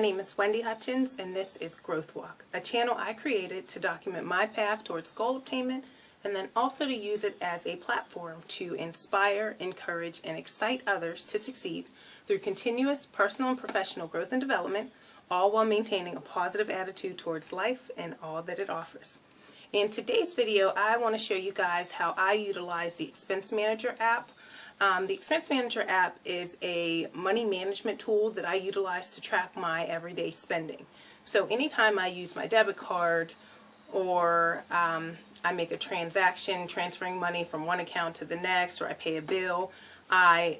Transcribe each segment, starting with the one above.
name is Wendy Hutchins, and this is Growth Walk, a channel I created to document my path towards goal attainment and then also to use it as a platform to inspire, encourage, and excite others to succeed through continuous personal and professional growth and development, all while maintaining a positive attitude towards life and all that it offers. In today's video, I want to show you guys how I utilize the Expense Manager app. The Expense Manager app is a money management tool that I utilize to track my everyday spending. So anytime I use my debit card or I make a transaction transferring money from one account to the next, or I pay a bill, I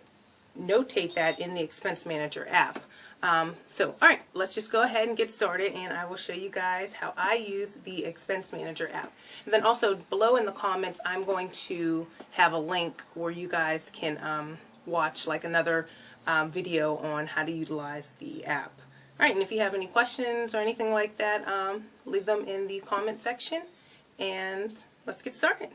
notate that in the Expense Manager app. Alright, let's just go ahead and get started, and I will show you guys how I use the Expense Manager app. And then also below in the comments, I'm going to have a link where you guys can watch like another video on how to utilize the app. Alright, and if you have any questions or anything like that, leave them in the comment section, and let's get started.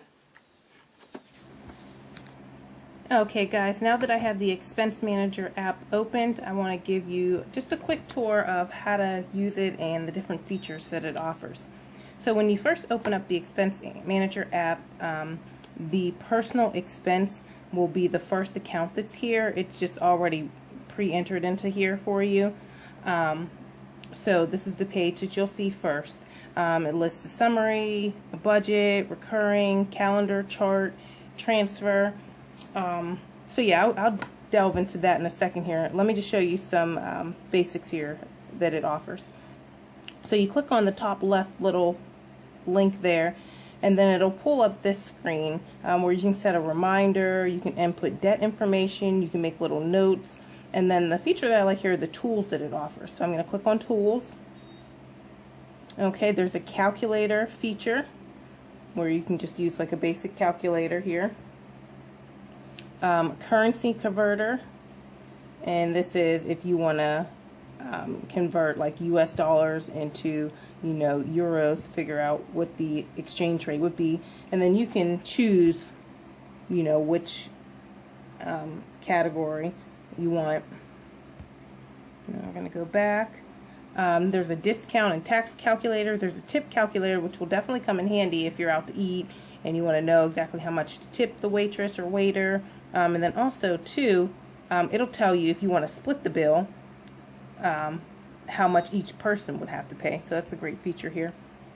Okay guys, now that I have the Expense Manager app opened, I want to give you just a quick tour of how to use it and the different features that it offers. So when you first open up the Expense Manager app, the personal expense will be the first account that's here. It's just already pre-entered into here for you. So this is the page that you'll see first. It lists the summary, the budget, recurring, calendar, chart, transfer. So yeah, I'll delve into that in a second here. Let me just show you some basics here that it offers. So you click on the top left little link there, and then it'll pull up this screen where you can set a reminder, you can input debt information, you can make little notes, and then the feature that I like here are the tools that it offers. So I'm going to click on Tools. Okay, there's a calculator feature where you can just use like a basic calculator here. Currency converter, and this is if you want to convert like US dollars into euros, figure out what the exchange rate would be, and then you can choose which category you want. Now we're going to go back. There's a discount and tax calculator. There's a tip calculator, which will definitely come in handy if you're out to eat and you want to know exactly how much to tip the waitress or waiter. And then also too, it'll tell you if you want to split the bill, how much each person would have to pay. So that's a great feature here.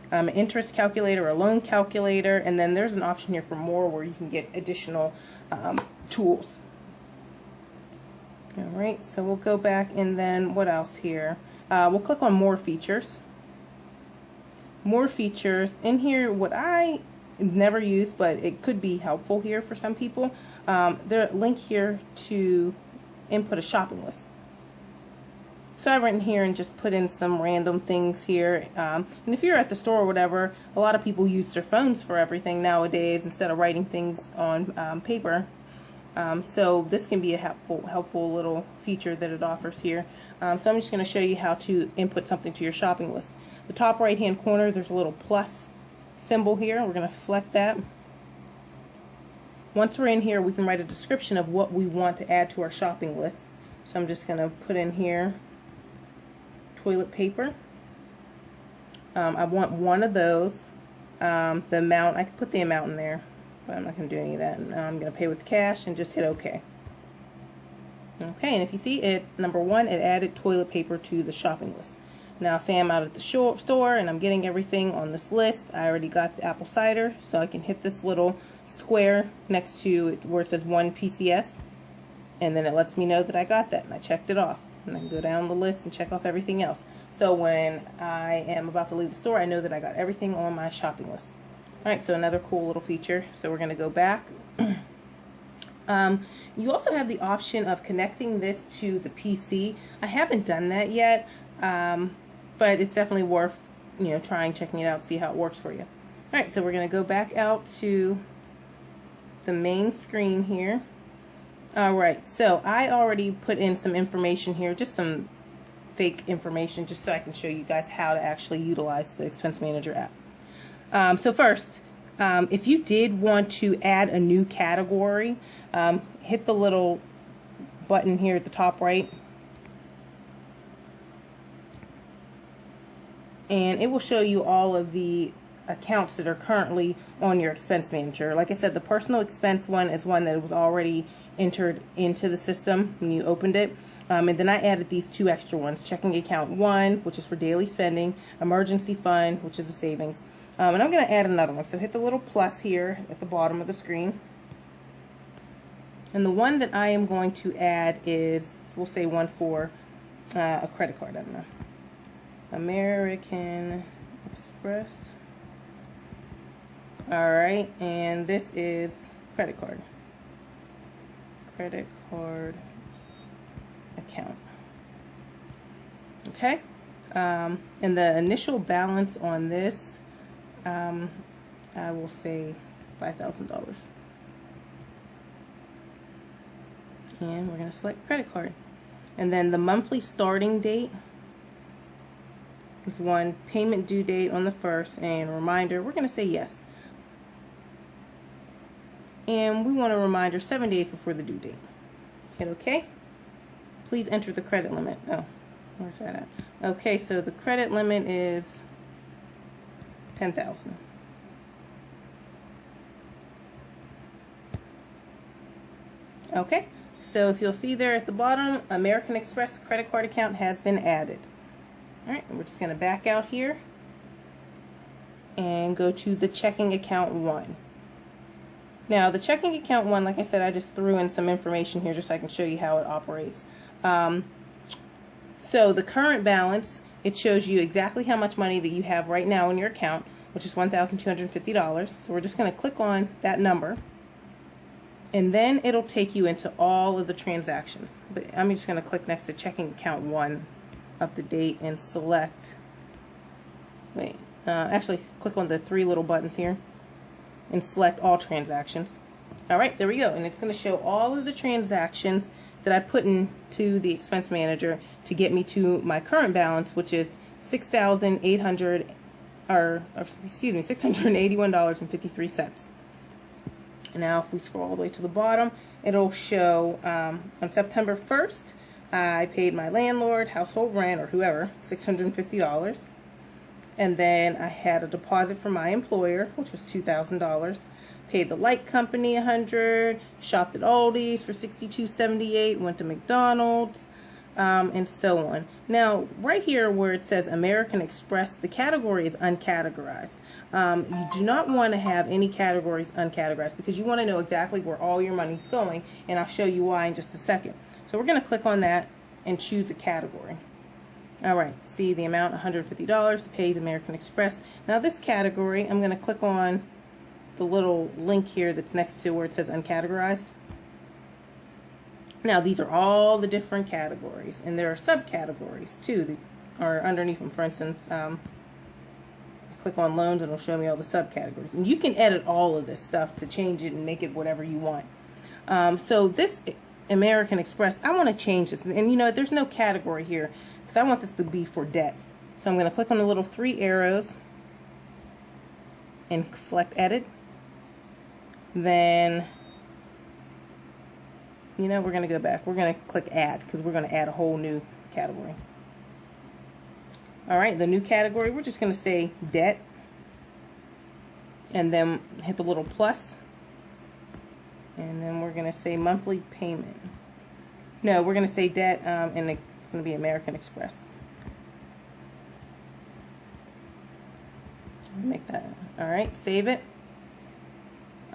An interest calculator, a loan calculator, and then there's an option here for more where you can get additional tools. Alright, so we'll go back, and then what else here? We'll click on More Features. More Features. In here, what I never used, but it could be helpful here for some people, there's a link here to input a shopping list. So I went in here and just put in some random things here, and if you're at the store or whatever, a lot of people use their phones for everything nowadays instead of writing things on paper. So this can be a helpful little feature that it offers here. So I'm just going to show you how to input something to your shopping list. The top right hand corner, there's a little plus symbol here. We're going to select that. Once we're in here, we can write a description of what we want to add to our shopping list. So I'm just going to put in here toilet paper. I want one of those. The amount, I can put the amount in there, but I'm not going to do any of that. I'm going to pay with cash and just hit OK. Okay, and if you see it, number one, it added toilet paper to the shopping list. Now say I'm out at the store and I'm getting everything on this list. I already got the apple cider, so I can hit this little square next to it where it says 1 PCS, and then it lets me know that I got that and I checked it off. And I can go down the list and check off everything else. So when I am about to leave the store, I know that I got everything on my shopping list. Alright, so another cool little feature. So we're going to go back. You also have the option of connecting this to the PC. I haven't done that yet, but it's definitely worth trying, checking it out, see how it works for you. Alright, so we're going to go back out to the main screen here. Alright, so I already put in some information here, just some fake information, just so I can show you guys how to actually utilize the Expense Manager app. So first, if you did want to add a new category, hit the little button here at the top right. and it will show you all of the accounts that are currently on your expense manager. Like I said, the personal expense one is one that was already entered into the system when you opened it. And then I added these two extra ones, checking account 1, which is for daily spending, emergency fund, which is a savings. And I'm going to add another one. So hit the little plus here at the bottom of the screen. And the one that I am going to add is, we'll say one for a credit card. I don't know. American Express. Alright, and this is credit card. Credit card account. Okay, and the initial balance on this, I will say $5,000. And we're going to select credit card. And then the monthly starting date is one, payment due date on the 1st, and reminder, we're going to say yes. And we want a reminder 7 days before the due date. Hit OK. Please enter the credit limit. Oh, where's that at? Okay, so the credit limit is $10,000. Okay, so if you'll see there at the bottom, American Express credit card account has been added. Alright, we're just going to back out here and go to the checking account 1. Now, the checking account 1, like I said, I just threw in some information here just so I can show you how it operates. So the current balance, it shows you exactly how much money that you have right now in your account, which is $1,250. So we're just going to click on that number, and then it'll take you into all of the transactions. But I'm just going to click next to checking account 1, up to date, and select, actually click on the 3 little buttons here and select all transactions. Alright, there we go, and it's going to show all of the transactions that I put into the expense manager to get me to my current balance, which is $681.53. Now, if we scroll all the way to the bottom, it'll show on September 1st, I paid my landlord, household rent, or whoever, $650. And then I had a deposit from my employer, which was $2,000. Paid the light company $100, shopped at Aldi's for $62.78, went to McDonald's, and so on. Now, right here where it says American Express, the category is uncategorized. You do not want to have any categories uncategorized because you want to know exactly where all your money's going, and I'll show you why in just a second. So we're going to click on that and choose a category. Alright, see the amount, $150, pays American Express. Now this category, I'm going to click on the little link here that's next to where it says uncategorized. Now these are all the different categories, and there are subcategories too that are underneath them. For instance, click on loans and it'll show me all the subcategories. And you can edit all of this stuff to change it and make it whatever you want. So this American Express, I want to change this. And you know, there's no category here because I want this to be for debt. So I'm going to click on the little 3 arrows and select edit. Then, you know, we're going to go back. We're going to click add because we're going to add a whole new category. Alright, the new category, we're just going to say debt. And then hit the little plus. And then we're going to say monthly payment. No, we're going to say debt, and it's going to be American Express. Make that. Alright, save it.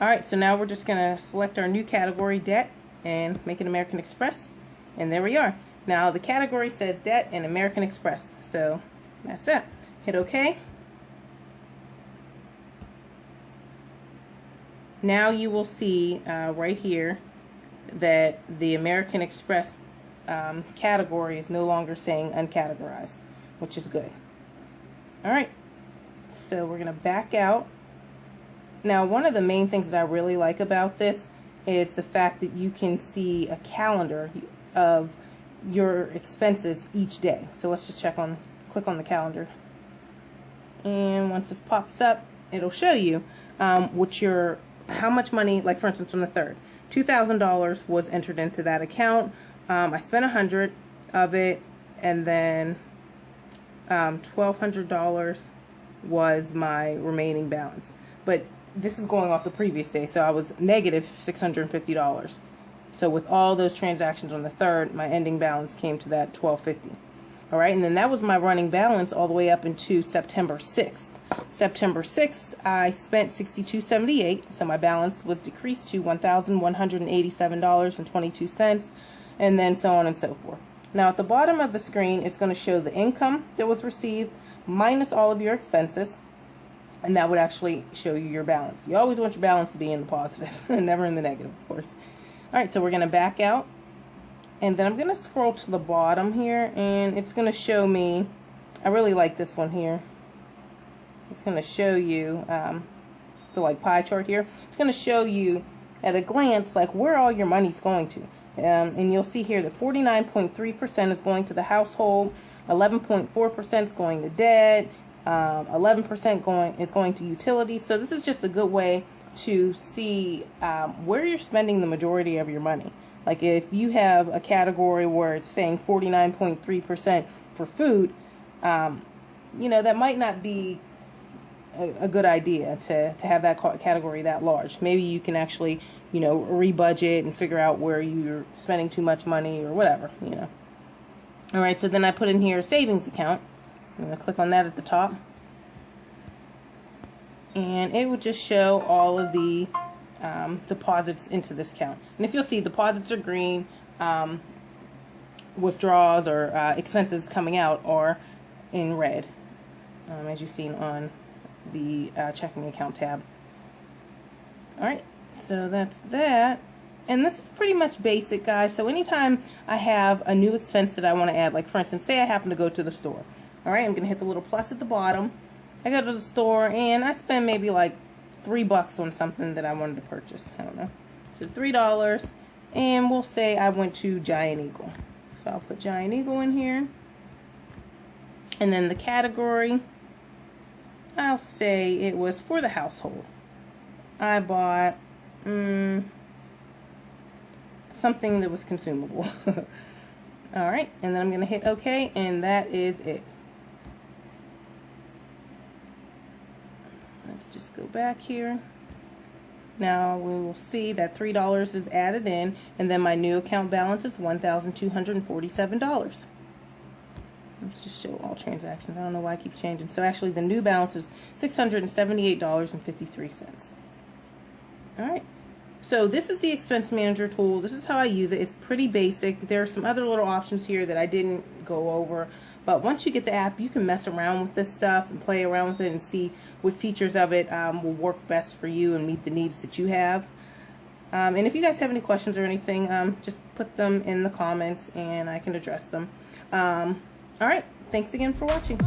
Alright, so now we're just going to select our new category, debt, and make it American Express. And there we are. Now the category says debt and American Express. So that's it. Hit OK. Now you will see right here that the American Express category is no longer saying uncategorized, which is good. Alright, so we're going to back out. Now, one of the main things that I really like about this is the fact that you can see a calendar of your expenses each day. So let's just click on the calendar. And once this pops up, it'll show you how much money, like for instance on the 3rd, $2,000 was entered into that account. I spent $100 of it, and then $1,200 was my remaining balance. But this is going off the previous day, so I was negative $650. So with all those transactions on the 3rd, my ending balance came to that $1,250. All right, and then that was my running balance all the way up into September 6th. September 6th, I spent $62.78, so my balance was decreased to $1,187.22, and then so on and so forth. Now at the bottom of the screen, it's going to show the income that was received minus all of your expenses, and that would actually show you your balance. You always want your balance to be in the positive, never in the negative, of course. All right, so we're going to back out. And then I'm going to scroll to the bottom here, and it's going to show me, I really like this one here. It's going to show you the like pie chart here. It's going to show you at a glance like where all your money's going to. And you'll see here that 49.3% is going to the household, 11.4% is going to debt, 11% is going to utilities. So this is just a good way to see where you're spending the majority of your money. Like if you have a category where it's saying 49.3% for food, you know, that might not be a good idea to have that category that large. Maybe you can actually, you know, rebudget and figure out where you're spending too much money or whatever, you know. All right, so then I put in here a savings account. I'm going to click on that at the top. And it would just show all of the deposits into this account. And if you'll see, deposits are green, withdrawals or expenses coming out are in red, as you've seen on the checking account tab. Alright, so that's that. And this is pretty much basic, guys. So anytime I have a new expense that I want to add, like for instance, say I happen to go to the store. Alright, I'm going to hit the little plus at the bottom. I go to the store and I spend maybe like $3 on something that I wanted to purchase. I don't know. So $3, and we'll say I went to Giant Eagle. So I'll put Giant Eagle in here. And then the category, I'll say it was for the household. I bought something that was consumable. Alright, and then I'm going to hit OK, and that is it. Let's just go back here. Now we will see that $3 is added in, and then my new account balance is $1,247. Let's just show all transactions. I don't know why I keep changing. So actually the new balance is $678.53. Alright, so this is the expense manager tool. This is how I use it. It's pretty basic. There are some other little options here that I didn't go over. But once you get the app, you can mess around with this stuff and play around with it and see what features of it will work best for you and meet the needs that you have. And if you guys have any questions or anything, just put them in the comments and I can address them. Alright, thanks again for watching.